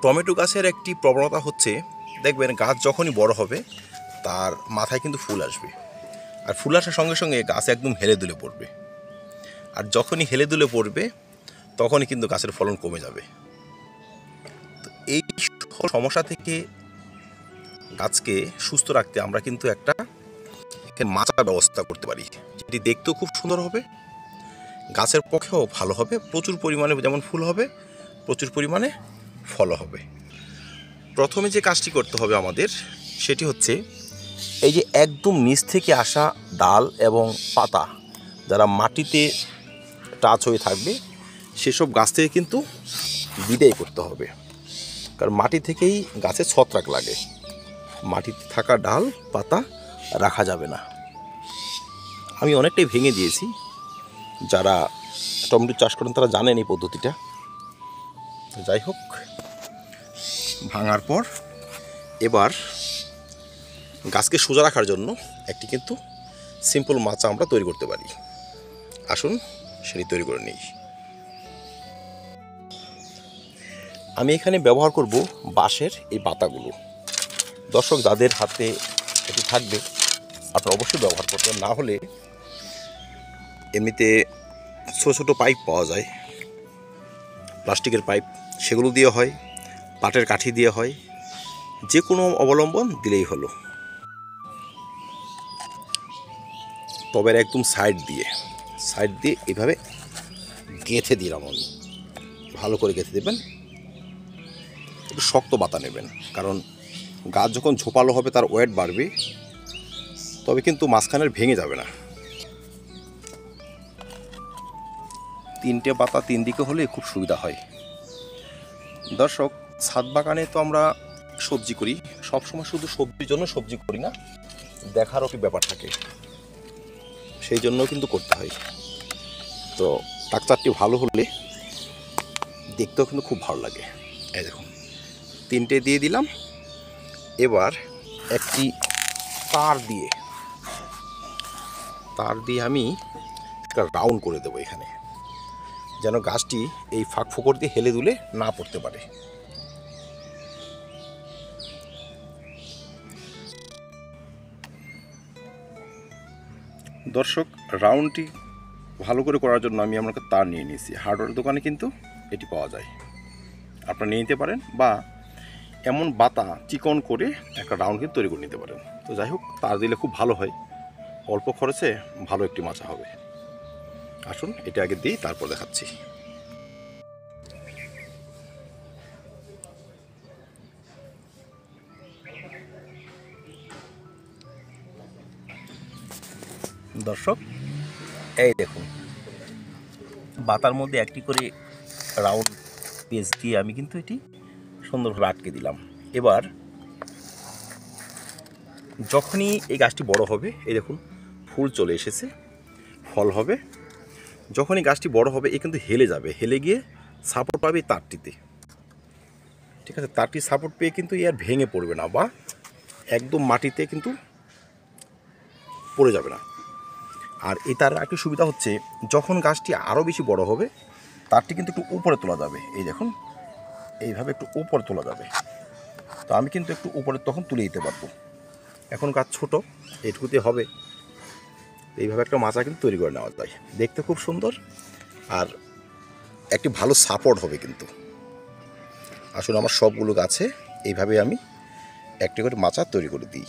Tomato গাছের একটি প্রবণতা হচ্ছে, দেখবেন গাছ যখনই বড় হবে তার মাথায় কিন্তু ফুল আসবে, আর ফুল আসার সঙ্গে সঙ্গে গাছ একদম হেলে দুলে পড়বে, আর যখনই হেলে দুলে পড়বে তখনই কিন্তু গাছের ফলন কমে যাবে। তো এই সমস্যা থেকে গাছকে সুস্থ রাখতে আমরা কিন্তু একটা মাচার ব্যবস্থা করতে পারি, যেটি দেখতেও খুব সুন্দর হবে, গাছের পক্ষেও ভালো হবে, প্রচুর পরিমাণে যেমন ফুল হবে প্রচুর পরিমাণে ফল হবে। প্রথমে যে কাজটি করতে হবে আমাদের সেটি হচ্ছে, এই যে একদম নিচ থেকে আসা ডাল এবং পাতা যারা মাটিতে টাচ হয়ে থাকবে সেসব গাছ থেকে কিন্তু বিদায় করতে হবে, কারণ মাটি থেকেই গাছে ছত্রাক লাগে, মাটিতে থাকা ডাল পাতা রাখা যাবে না। আমি অনেকটাই ভেঙে দিয়েছি, যারা টমেটো চাষ করেন তারা জানেন এই পদ্ধতিটা। যাই হোক, ভাঙার পর এবার গাছকে সোজা রাখার জন্য একটি কিন্তু সিম্পল মাচা আমরা তৈরি করতে পারি। আসুন সেটি তৈরি করে নিই। আমি এখানে ব্যবহার করব বাঁশের এই পাতাগুলো। দর্শক, যাদের হাতে এটি থাকবে আপনারা অবশ্যই ব্যবহার করবেন, না হলে এমনিতে ছোটো ছোটো পাইপ পাওয়া যায়, প্লাস্টিকের পাইপ, সেগুলো দিয়ে হয়, পাটের কাঠি দিয়ে হয়, যে কোনো অবলম্বন দিলেই হলো। টবের একদম সাইড দিয়ে এইভাবে গেঁথে দিলাম আমি, ভালো করে গেঁথে দেবেন, একটু শক্ত বাতা নেবেন, কারণ গাছ যখন ঝোপালো হবে তার ওয়েট বাড়বে, তবে কিন্তু মাঝখানের ভেঙে যাবে না। 3টে পাতা 3 দিকে হলে খুব সুবিধা হয়। দর্শক, ছাদ বাগানে তো আমরা সবজি করি, সবসময় শুধু সবজির জন্য সবজি করি না, দেখারও একটি ব্যাপার থাকে, সেই জন্য কিন্তু করতে হয়। তো স্ট্রাকচারটি ভালো হলে দেখতেও কিন্তু খুব ভালো লাগে। এই দেখুন, 3টে দিয়ে দিলাম। এবার একটি তার দিয়ে আমি একটা রাউন্ড করে দেবো এখানে, যেন গাছটি এই ফাঁক ফোকর দিয়ে হেলে দুলে না পড়তে পারে। দর্শক, রাউন্ডটি ভালো করে করার জন্য আমি আমার তার নিয়ে নিয়েছি, হার্ডওয়্যার দোকানে কিন্তু এটি পাওয়া যায়, আপনারা নিয়ে নিতে পারেন, বা এমন বাতা চিকন করে একটা রাউন্ড কিন্তু তৈরি করে নিতে পারেন। তো যাই হোক, তার দিলে খুব ভালো হয়, অল্প খরচে ভালো একটি মাচা হবে। আসুন এটা আগে দিই, তারপর দেখাচ্ছি। দর্শক, এই দেখুন, বাতার মধ্যে একটি করে রাউন্ড পেজ দিয়ে আমি কিন্তু এটি সুন্দরভাবে আটকে দিলাম। এবার যখনই এই গাছটি বড় হবে, এই দেখুন ফুল চলে এসেছে, ফল হবে, যখনই গাছটি বড় হবে এ কিন্তু হেলে যাবে, হেলে গিয়ে সাপোর্ট পাবে তারটিতে, ঠিক আছে? তারটি সাপোর্ট পেয়ে কিন্তু আর ভেঙে পড়বে না, বা একদম মাটিতে কিন্তু পড়ে যাবে না। আর এই তার একটি সুবিধা হচ্ছে, যখন গাছটি আরও বেশি বড় হবে তারটি কিন্তু একটু উপরে তোলা যাবে, এই দেখুন এইভাবে একটু উপরে তোলা যাবে। তো আমি কিন্তু একটু উপরে তখন তুলে দিতে পারবো, এখন গাছ ছোট, এটুকুতে হবে। এইভাবে একটা মাচা কিন্তু তৈরি করে নেওয়া যায়, দেখতে খুব সুন্দর, আর একটি ভালো সাপোর্ট হবে কিন্তু। আসলে আমার সবগুলো গাছে এইভাবে আমি একটি করে মাচা তৈরি করে দিই।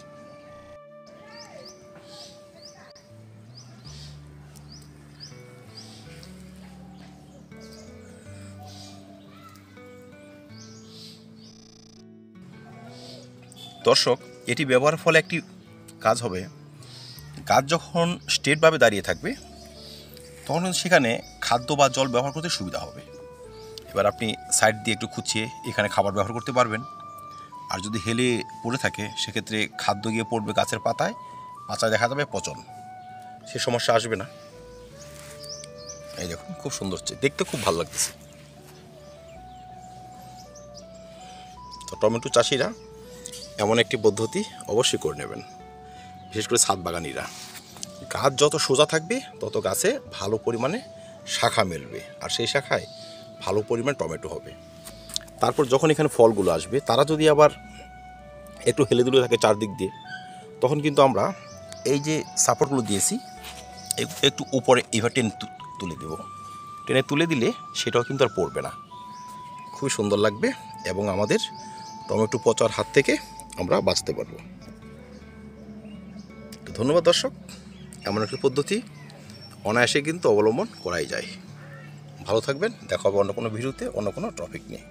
দর্শক, এটি ব্যবহারের ফলে একটি কাজ হবে, গাছ যখন স্ট্রেটভাবে দাঁড়িয়ে থাকবে তখন সেখানে খাদ্য বা জল ব্যবহার করতে সুবিধা হবে। এবার আপনি সাইড দিয়ে একটু খুঁচিয়ে এখানে খাবার ব্যবহার করতে পারবেন, আর যদি হেলে পড়ে থাকে সেক্ষেত্রে খাদ্য গিয়ে পড়বে গাছের পাতায় দেখা যাবে পচন, সে সমস্যা আসবে না। এই দেখুন, খুব সুন্দর হচ্ছে, দেখতে খুব ভালো লাগতেছে। তো টমেটো চাষিরা এমন একটি পদ্ধতি অবশ্যই করে নেবেন, বিশেষ করে ছাদ বাগানিরা। গাছ যত সোজা থাকবে তত গাছে ভালো পরিমাণে শাখা মেলবে, আর সেই শাখায় ভালো পরিমাণ টমেটো হবে। তারপর যখন এখানে ফলগুলো আসবে তারা যদি আবার একটু হেলে দুলে থাকে চারদিক দিয়ে, তখন কিন্তু আমরা এই যে সাপোর্টগুলো দিয়েছি একটু উপরে এবার তুলে দেব। টেনে তুলে দিলে সেটাও কিন্তু আর পড়বে না, খুবই সুন্দর লাগবে এবং আমাদের টমেটো পচার হাত থেকে আমরা বাঁচতে পারবো। ধন্যবাদ দর্শক, এমন একটি পদ্ধতি অনায়াসে কিন্তু অবলম্বন করাই যায়। ভালো থাকবেন, দেখা হবে অন্য কোনো ভিডিওতে অন্য কোনো টপিক নিয়ে।